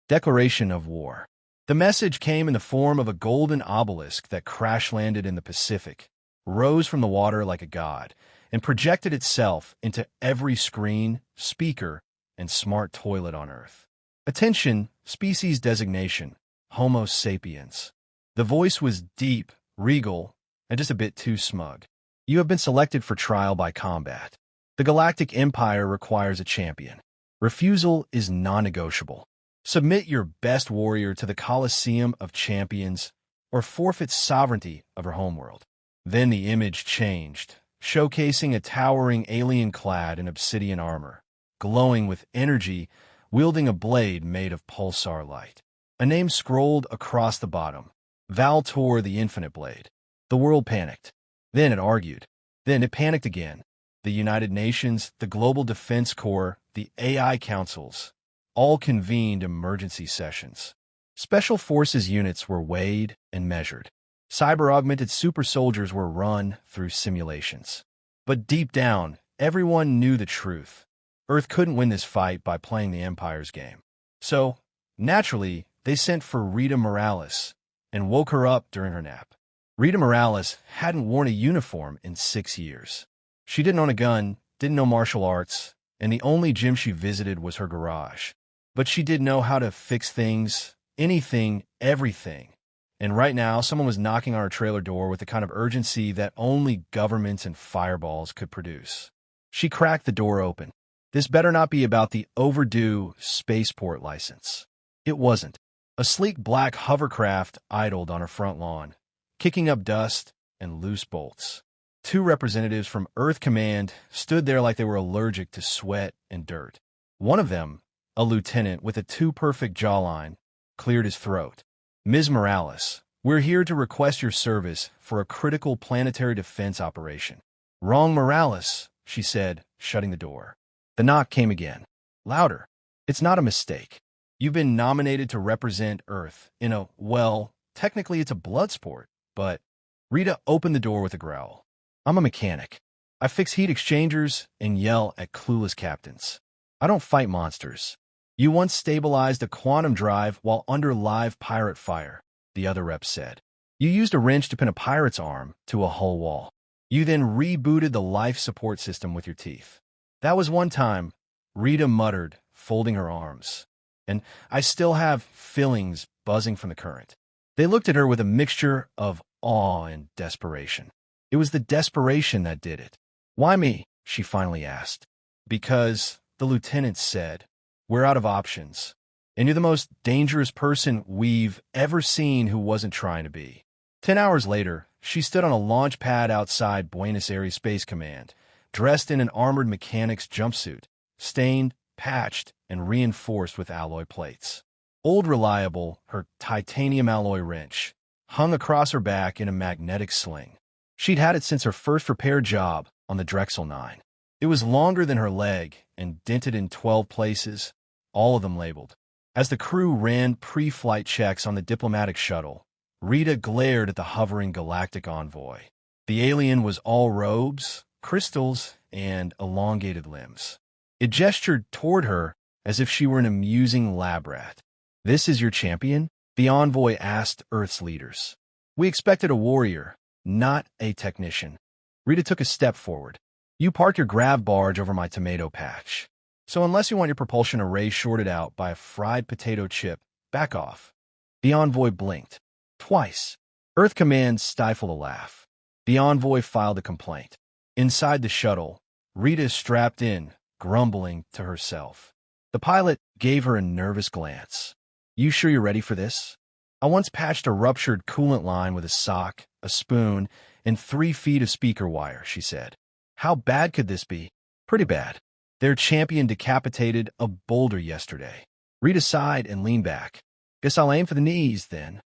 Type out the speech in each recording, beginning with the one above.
Declaration of war. The message came in the form of a golden obelisk that crash-landed in the Pacific, rose from the water like a god, and projected itself into every screen, speaker, and smart toilet on Earth. Attention, species designation, Homo sapiens. The voice was deep, regal, and just a bit too smug. You have been selected for trial by combat. The Galactic Empire requires a champion. Refusal is non-negotiable. Submit your best warrior to the Colosseum of Champions or forfeit sovereignty of her homeworld. Then the image changed, showcasing a towering alien clad in obsidian armor, glowing with energy, wielding a blade made of pulsar light. A name scrolled across the bottom. Valtor the Infinite Blade. The world panicked. Then it argued. Then it panicked again. The United Nations, the Global Defense Corps, the AI councils, all convened emergency sessions. Special forces units were weighed and measured. Cyber-augmented super soldiers were run through simulations. But deep down, everyone knew the truth. Earth couldn't win this fight by playing the Empire's game. So, naturally, they sent for Rita Morales and woke her up during her nap. Rita Morales hadn't worn a uniform in 6 years. She didn't own a gun, didn't know martial arts, and the only gym she visited was her garage. But she did know how to fix things, anything, everything. And right now, someone was knocking on her trailer door with the kind of urgency that only governments and fireballs could produce. She cracked the door open. This better not be about the overdue spaceport license. It wasn't. A sleek black hovercraft idled on her front lawn, kicking up dust and loose bolts. 2 representatives from Earth Command stood there like they were allergic to sweat and dirt. One of them, a lieutenant with a too-perfect jawline, cleared his throat. Ms. Morales, we're here to request your service for a critical planetary defense operation. Wrong Morales, she said, shutting the door. The knock came again. Louder. It's not a mistake. You've been nominated to represent Earth in a, well, technically it's a blood sport, but Rita opened the door with a growl. I'm a mechanic. I fix heat exchangers and yell at clueless captains. I don't fight monsters. You once stabilized a quantum drive while under live pirate fire, the other rep said. You used a wrench to pin a pirate's arm to a hull wall. You then rebooted the life support system with your teeth. That was one time, Rita muttered, folding her arms. And I still have fillings buzzing from the current. They looked at her with a mixture of awe and desperation. It was the desperation that did it. Why me? She finally asked. Because, the lieutenant said, we're out of options. And you're the most dangerous person we've ever seen who wasn't trying to be. 10 hours later, she stood on a launch pad outside Buenos Aires Space Command, dressed in an armored mechanic's jumpsuit, stained, patched, and reinforced with alloy plates. Old Reliable, her titanium alloy wrench, hung across her back in a magnetic sling. She'd had it since her first repair job on the Drexel 9. It was longer than her leg and dented in 12 places, all of them labeled. As the crew ran pre-flight checks on the diplomatic shuttle, Rita glared at the hovering galactic envoy. The alien was all robes, crystals, and elongated limbs. It gestured toward her as if she were an amusing lab rat. This is your champion? The envoy asked Earth's leaders. We expected a warrior, not a technician. Rita took a step forward. You parked your grav barge over my tomato patch. So unless you want your propulsion array shorted out by a fried potato chip, back off. The envoy blinked. Twice. Earth Command stifled a laugh. The envoy filed a complaint. Inside the shuttle, Rita strapped in, grumbling to herself. The pilot gave her a nervous glance. You sure you're ready for this? I once patched a ruptured coolant line with a sock, a spoon, and 3 feet of speaker wire, she said. How bad could this be? Pretty bad. Their champion decapitated a boulder yesterday. Rita sighed and leaned back. Guess I'll aim for the knees, then.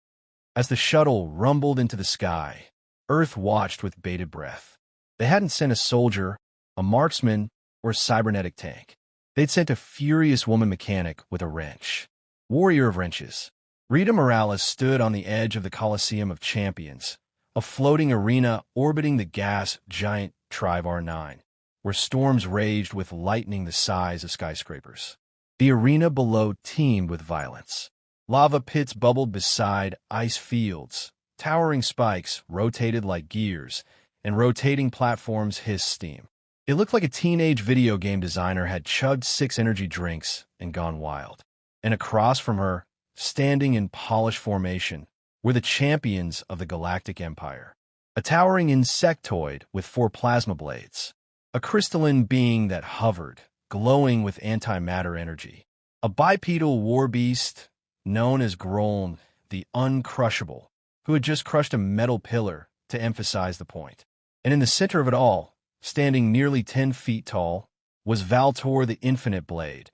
As the shuttle rumbled into the sky, Earth watched with bated breath. They hadn't sent a soldier, a marksman, or a cybernetic tank. They'd sent a furious woman mechanic with a wrench. Warrior of wrenches. Rita Morales stood on the edge of the Colosseum of Champions, a floating arena orbiting the gas giant Trivar 9, where storms raged with lightning the size of skyscrapers. The arena below teemed with violence. Lava pits bubbled beside ice fields, towering spikes rotated like gears, and rotating platforms hissed steam. It looked like a teenage video game designer had chugged 6 energy drinks and gone wild. And across from her, standing in polished formation, were the champions of the Galactic Empire. A towering insectoid with 4 plasma blades. A crystalline being that hovered, glowing with antimatter energy. A bipedal war beast known as Groln, the Uncrushable, who had just crushed a metal pillar to emphasize the point. And in the center of it all, standing nearly 10 feet tall, was Valtor the Infinite Blade,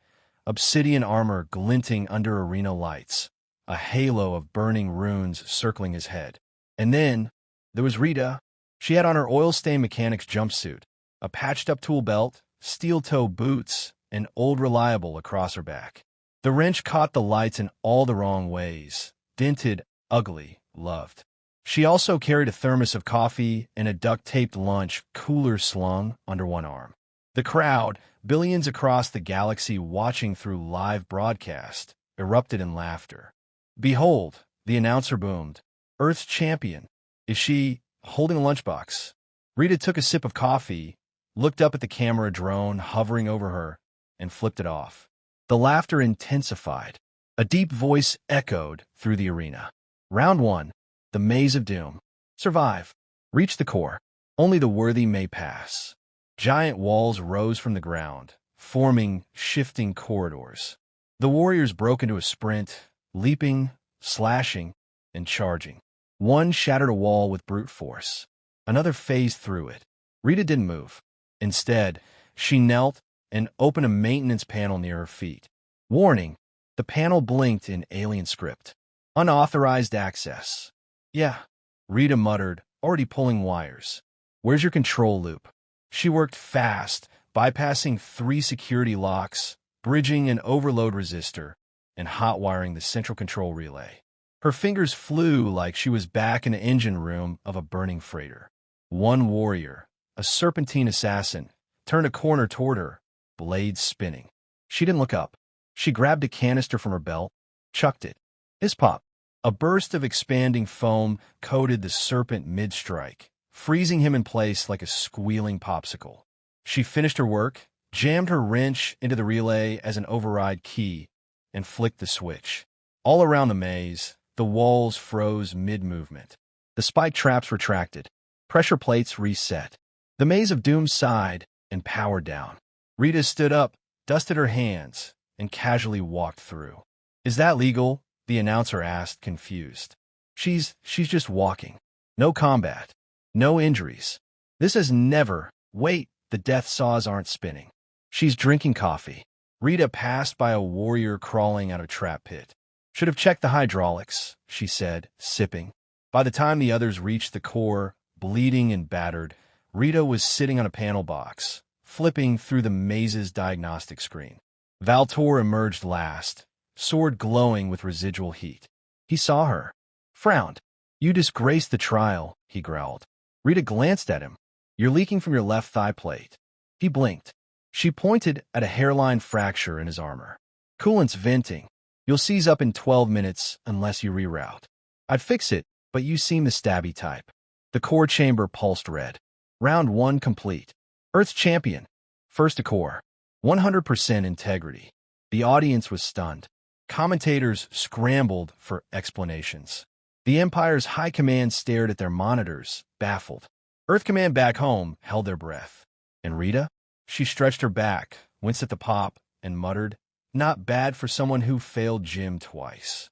obsidian armor glinting under arena lights, a halo of burning runes circling his head. And then there was Rita. She had on her oil-stained mechanic's jumpsuit, a patched-up tool belt, steel-toe boots, and Old Reliable across her back. The wrench caught the lights in all the wrong ways, dented, ugly, loved. She also carried a thermos of coffee and a duct-taped lunch cooler slung under one arm. The crowd, billions across the galaxy watching through live broadcast, erupted in laughter. "Behold," the announcer boomed, "Earth's champion. Is she holding a lunchbox?" Rita took a sip of coffee, looked up at the camera drone hovering over her, and flipped it off. The laughter intensified. A deep voice echoed through the arena. "Round 1. The Maze of Doom. Survive. Reach the core. Only the worthy may pass." Giant walls rose from the ground, forming shifting corridors. The warriors broke into a sprint, leaping, slashing, and charging. One shattered a wall with brute force. Another phased through it. Rita didn't move. Instead, she knelt and opened a maintenance panel near her feet. Warning, the panel blinked in alien script. "Unauthorized access." "Yeah," Rita muttered, already pulling wires. "Where's your control loop?" She worked fast, bypassing 3 security locks, bridging an overload resistor, and hot-wiring the central control relay. Her fingers flew like she was back in the engine room of a burning freighter. One warrior, a serpentine assassin, turned a corner toward her, blades spinning. She didn't look up. She grabbed a canister from her belt, chucked it. His pop. A burst of expanding foam coated the serpent mid-strike, freezing him in place like a squealing popsicle. She finished her work, jammed her wrench into the relay as an override key, and flicked the switch. All around the maze, the walls froze mid-movement. The spike traps retracted. Pressure plates reset. The Maze of Doom sighed and powered down. Rita stood up, dusted her hands, and casually walked through. "Is that legal?" the announcer asked, confused. She's just walking. No combat. No injuries. This has never... Wait, the death saws aren't spinning. She's drinking coffee. Rita passed by a warrior crawling out of a trap pit. "Should have checked the hydraulics," she said, sipping. By the time the others reached the core, bleeding and battered, Rita was sitting on a panel box, flipping through the maze's diagnostic screen. Valtor emerged last, sword glowing with residual heat. He saw her, frowned. "You disgraced the trial," he growled. Rita glanced at him. "You're leaking from your left thigh plate." He blinked. She pointed at a hairline fracture in his armor. "Coolant's venting. You'll seize up in 12 minutes unless you reroute." "I'd fix it, but you seem the stabby type." The core chamber pulsed red. Round 1 complete. Earth's champion. First to core. 100% integrity. The audience was stunned. Commentators scrambled for explanations. The Empire's high command stared at their monitors, baffled. Earth command back home held their breath. And Rita? She stretched her back, winced at the pop, and muttered, "Not bad for someone who failed gym twice."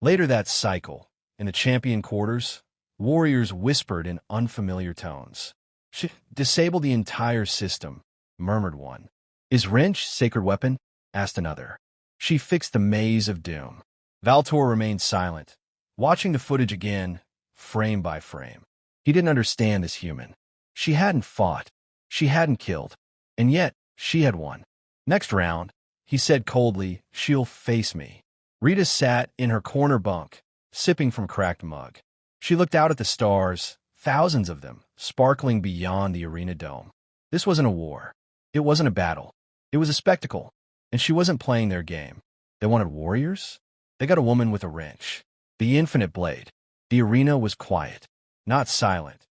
Later that cycle, in the champion quarters, warriors whispered in unfamiliar tones. "She disabled the entire system," murmured one. "Is wrench sacred weapon?" asked another. "She fixed the Maze of Doom." Valtor remained silent, watching the footage again, frame by frame. He didn't understand this human. She hadn't fought. She hadn't killed. And yet, she had won. "Next round," he said coldly, "she'll face me." Rita sat in her corner bunk, sipping from a cracked mug. She looked out at the stars, thousands of them, sparkling beyond the arena dome. This wasn't a war. It wasn't a battle. It was a spectacle. And she wasn't playing their game. They wanted warriors? They got a woman with a wrench. The infinite blade. The arena was quiet, not silent.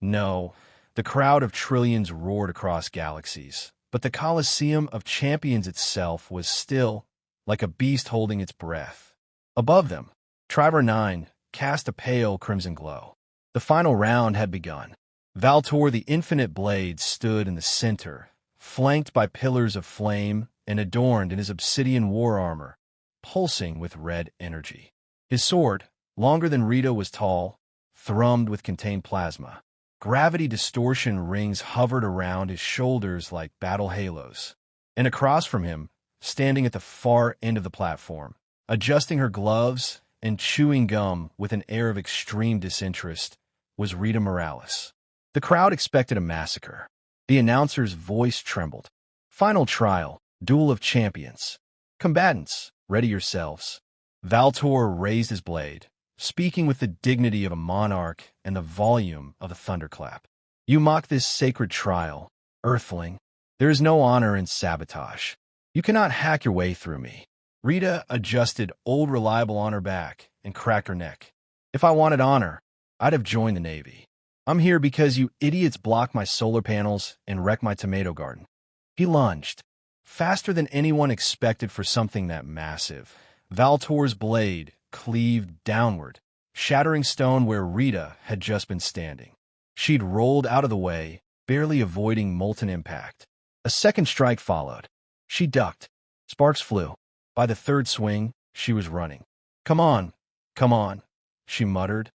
No, the crowd of trillions roared across galaxies, but the Colosseum of Champions itself was still, like a beast holding its breath. Above them, Triver 9 cast a pale crimson glow. The final round had begun. Valtor the Infinite Blade stood in the center, flanked by pillars of flame and adorned in his obsidian war armor, pulsing with red energy. His sword, longer than Rita was tall, thrummed with contained plasma. Gravity distortion rings hovered around his shoulders like battle halos. And across from him, standing at the far end of the platform, adjusting her gloves and chewing gum with an air of extreme disinterest, was Rita Morales. The crowd expected a massacre. The announcer's voice trembled. Final trial, duel of champions. Combatants, ready yourselves. Valtor raised his blade, speaking with the dignity of a monarch and the volume of a thunderclap. You mock this sacred trial, Earthling. There is no honor in sabotage. You cannot hack your way through me. Rita adjusted old reliable honor back and cracked her neck. If I wanted honor, I'd have joined the Navy. I'm here because you idiots blocked my solar panels and wrecked my tomato garden. He lunged, faster than anyone expected for something that massive. Valtor's blade cleaved downward, shattering stone where Rita had just been standing. She'd rolled out of the way, barely avoiding molten impact. A second strike followed. She ducked. Sparks flew. By the third swing, she was running. Come on, she muttered,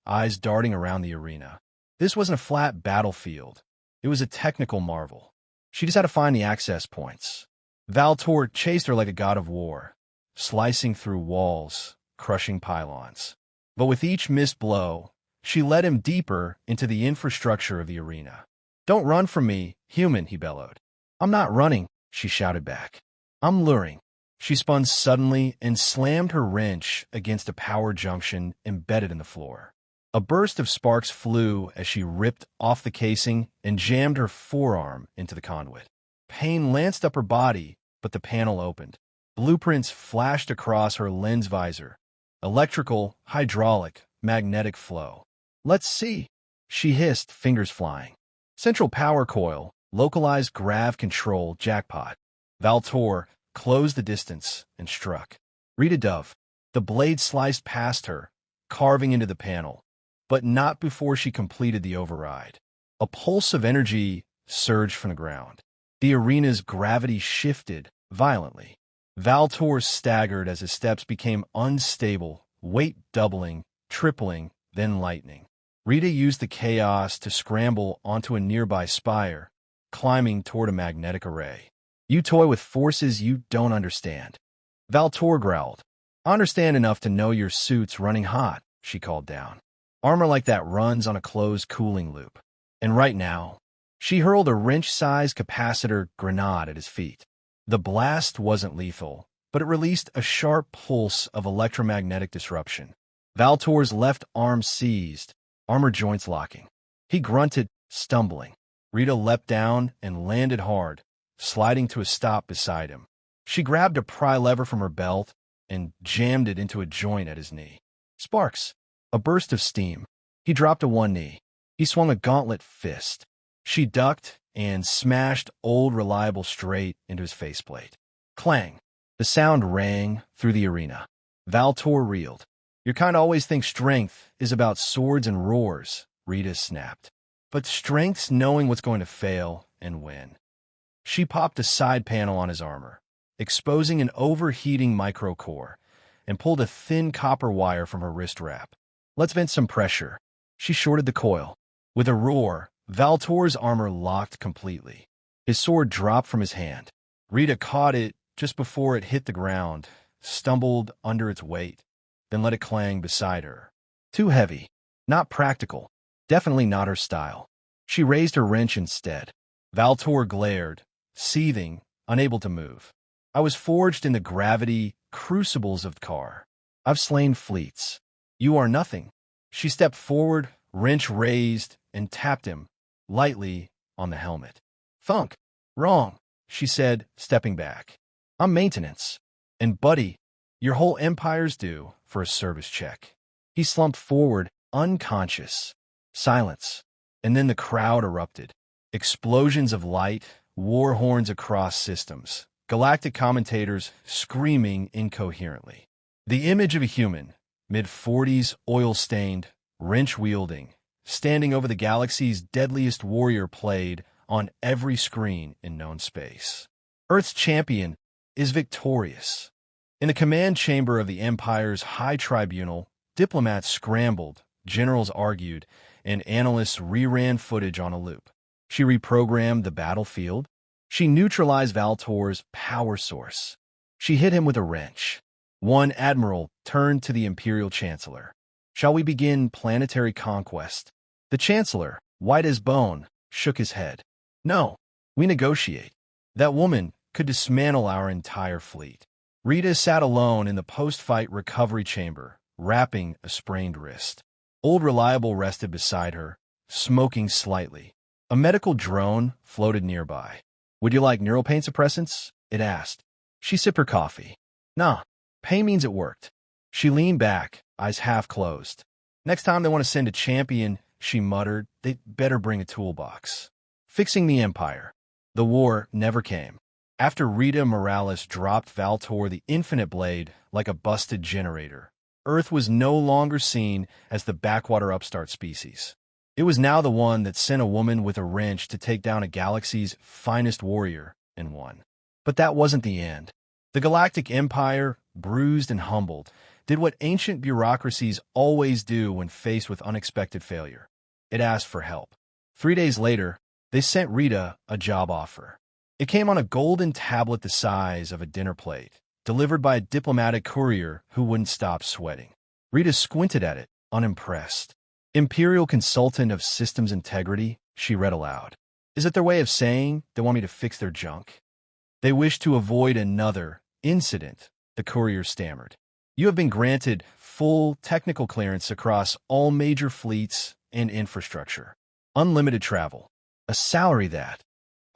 eyes darting around the arena. This wasn't a flat battlefield. It was a technical marvel. She just had to find the access points. Valtor chased her like a god of war, slicing through walls, crushing pylons. But with each missed blow, she led him deeper into the infrastructure of the arena. Don't run from me, human, he bellowed. I'm not running, she shouted back. I'm luring. She spun suddenly and slammed her wrench against a power junction embedded in the floor. A burst of sparks flew as she ripped off the casing and jammed her forearm into the conduit. Pain lanced up her body, but the panel opened. Blueprints flashed across her lens visor. Electrical, hydraulic, magnetic flow. Let's see, she hissed, fingers flying. Central power coil, localized grav control, jackpot. Valtor closed the distance and struck. Rita dove. The blade sliced past her, carving into the panel, but not before she completed the override. A pulse of energy surged from the ground. The arena's gravity shifted violently. Valtor staggered as his steps became unstable, weight doubling, tripling, then lightening. Rita used the chaos to scramble onto a nearby spire, climbing toward a magnetic array. You toy with forces you don't understand. Valtor growled. I understand enough to know your suit's running hot, she called down. Armor like that runs on a closed cooling loop. And right now, she hurled a wrench-sized capacitor grenade at his feet. The blast wasn't lethal, but it released a sharp pulse of electromagnetic disruption. Valtor's left arm seized, armor joints locking. He grunted, stumbling. Rita leapt down and landed hard, sliding to a stop beside him. She grabbed a pry lever from her belt and jammed it into a joint at his knee. Sparks. A burst of steam. He dropped to one knee. He swung a gauntlet fist. She ducked and smashed old reliable straight into his faceplate. Clang. The sound rang through the arena. Valtor reeled. Your kind always think strength is about swords and roars, Rita snapped. But strength's knowing what's going to fail and win. She popped a side panel on his armor, exposing an overheating microcore, and pulled a thin copper wire from her wrist wrap. Let's vent some pressure. She shorted the coil. With a roar, Valtor's armor locked completely. His sword dropped from his hand. Rita caught it just before it hit the ground, stumbled under its weight, then let it clang beside her. Too heavy. Not practical. Definitely not her style. She raised her wrench instead. Valtor glared, seething, unable to move. I was forged in the gravity crucibles of the car. I've slain fleets. You are nothing. She stepped forward, wrench raised, and tapped him, lightly, on the helmet. Thunk. Wrong, she said, stepping back. I'm maintenance. And buddy, your whole empire's due for a service check. He slumped forward, unconscious. Silence. And then the crowd erupted. Explosions of light, war horns across systems, galactic commentators screaming incoherently. The image of a human, mid-40s, oil-stained, wrench-wielding, standing over the galaxy's deadliest warrior played on every screen in known space. Earth's champion is victorious. In the command chamber of the Empire's High Tribunal, diplomats scrambled, generals argued, and analysts reran footage on a loop. She reprogrammed the battlefield. She neutralized Valtor's power source. She hit him with a wrench. One admiral turned to the Imperial Chancellor. "Shall we begin planetary conquest?" The Chancellor, white as bone, shook his head. "No, we negotiate. That woman could dismantle our entire fleet." Rita sat alone in the post-fight recovery chamber, wrapping a sprained wrist. Old Reliable rested beside her, smoking slightly. A medical drone floated nearby. "Would you like neural pain suppressants?" it asked. She sipped her coffee. "Nah, pain means it worked." She leaned back, eyes half closed. "Next time they want to send a champion," she muttered, "they'd better bring a toolbox." Fixing the Empire. The war never came. After Rita Morales dropped Valtor the Infinite Blade like a busted generator, Earth was no longer seen as the backwater upstart species. It was now the one that sent a woman with a wrench to take down a galaxy's finest warrior and won. But that wasn't the end. The Galactic Empire, bruised and humbled, did what ancient bureaucracies always do when faced with unexpected failure. It asked for help. 3 days later, they sent Rita a job offer. It came on a golden tablet the size of a dinner plate, delivered by a diplomatic courier who wouldn't stop sweating. Rita squinted at it, unimpressed. "Imperial Consultant of Systems Integrity," she read aloud. "Is it their way of saying they want me to fix their junk?" "They wish to avoid another incident," the courier stammered. "You have been granted full technical clearance across all major fleets and infrastructure. Unlimited travel. A salary that—"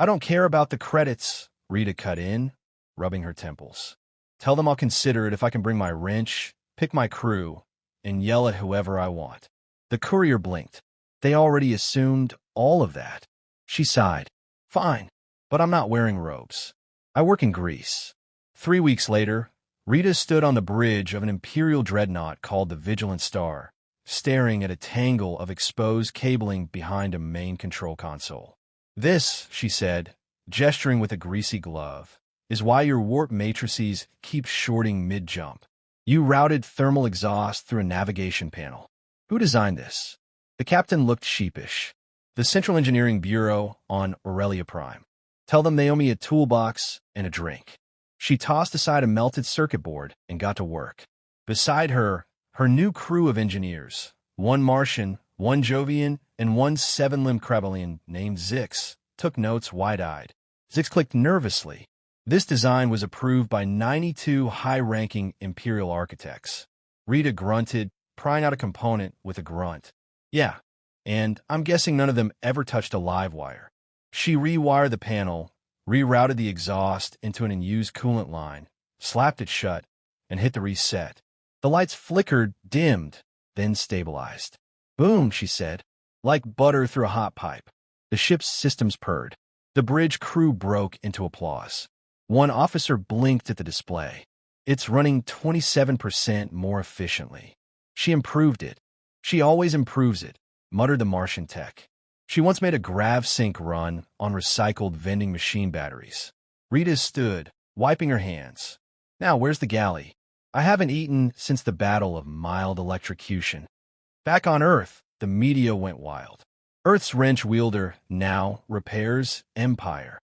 "I don't care about the credits," Rita cut in, rubbing her temples. "Tell them I'll consider it if I can bring my wrench, pick my crew, and yell at whoever I want." The courier blinked. "They already assumed all of that." She sighed. "Fine, but I'm not wearing robes. I work in Greece." 3 weeks later, Rita stood on the bridge of an Imperial dreadnought called the Vigilant Star, staring at a tangle of exposed cabling behind a main control console. "This," she said, gesturing with a greasy glove, "is why your warp matrices keep shorting mid-jump. You routed thermal exhaust through a navigation panel. Who designed this?" The captain looked sheepish. "The Central Engineering Bureau on Aurelia Prime. Tell them they owe me a toolbox and a drink." She tossed aside a melted circuit board and got to work. Beside her, her new crew of engineers, one Martian, one Jovian, and one seven-limbed Krebelian named Zix, took notes wide-eyed. Zix clicked nervously. This design was approved by 92 high-ranking Imperial architects. Rita grunted, prying out a component with a grunt. "Yeah, and I'm guessing none of them ever touched a live wire." She rewired the panel, rerouted the exhaust into an unused coolant line, slapped it shut, and hit the reset. The lights flickered, dimmed, then stabilized. "Boom," she said, "like butter through a hot pipe." The ship's systems purred. The bridge crew broke into applause. One officer blinked at the display. "It's running 27% more efficiently." "She improved it. She always improves it," muttered the Martian tech. "She once made a grav-sync run on recycled vending machine batteries." Rita stood, wiping her hands. "Now, where's the galley? I haven't eaten since the Battle of Mild Electrocution." Back on Earth, the media went wild. Earth's wrench wielder now repairs Empire.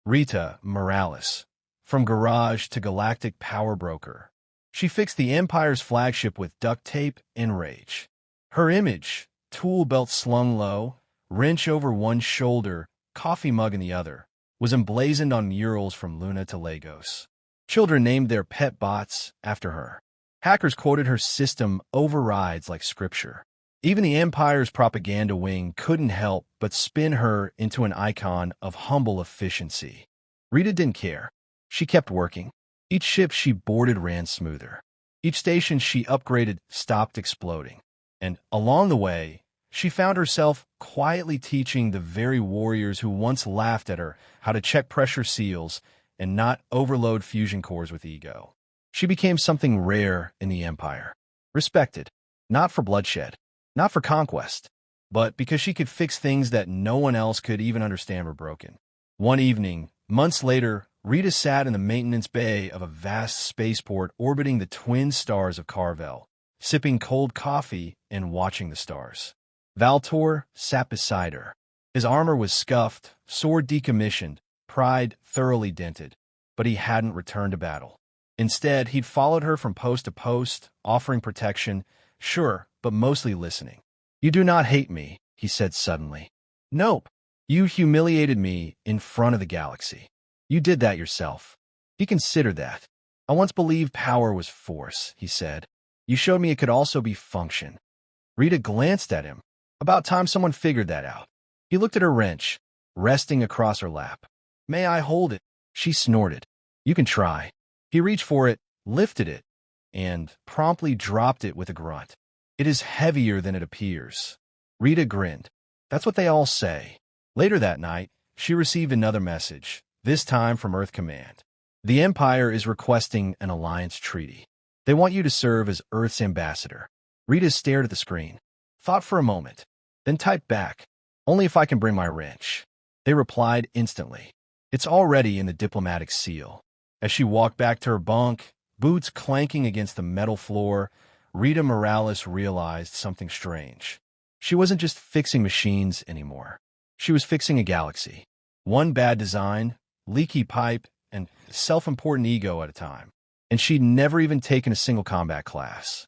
Rita Morales, from garage to galactic power broker. She fixed the Empire's flagship with duct tape and rage. Her image, tool belt slung low, wrench over one shoulder, coffee mug in the other, was emblazoned on murals from Luna to Lagos. Children named their pet bots after her. Hackers quoted her system overrides like scripture. Even the Empire's propaganda wing couldn't help but spin her into an icon of humble efficiency. Rita didn't care. She kept working. Each ship she boarded ran smoother. Each station she upgraded stopped exploding. And along the way, she found herself quietly teaching the very warriors who once laughed at her how to check pressure seals and not overload fusion cores with ego. She became something rare in the Empire. Respected, not for bloodshed, not for conquest, but because she could fix things that no one else could even understand were broken. One evening, months later, Rita sat in the maintenance bay of a vast spaceport orbiting the twin stars of Carvel, sipping cold coffee and watching the stars. Valtor sat beside her. His armor was scuffed, sword decommissioned, pride thoroughly dented, but he hadn't returned to battle. Instead, he'd followed her from post to post, offering protection, sure, but mostly listening. "You do not hate me," he said suddenly. "Nope. You humiliated me in front of the galaxy. You did that yourself. He considered that. I once believed power was force," he said. "You showed me it could also be function." Rita glanced at him. About time someone figured that out. He looked at her wrench, resting across her lap. "May I hold it?" She snorted. "You can try." He reached for it, lifted it, and promptly dropped it with a grunt. "It is heavier than it appears." Rita grinned. "That's what they all say." Later that night, she received another message, this time from Earth Command. "The Empire is requesting an alliance treaty. They want you to serve as Earth's ambassador." Rita stared at the screen, thought for a moment, then typed back, "Only if I can bring my wrench." They replied instantly, "It's already in the diplomatic seal." As she walked back to her bunk, boots clanking against the metal floor, Rita Morales realized something strange. She wasn't just fixing machines anymore. She was fixing a galaxy. One bad design, leaky pipe, and self-important ego at a time. And she'd never even taken a single combat class.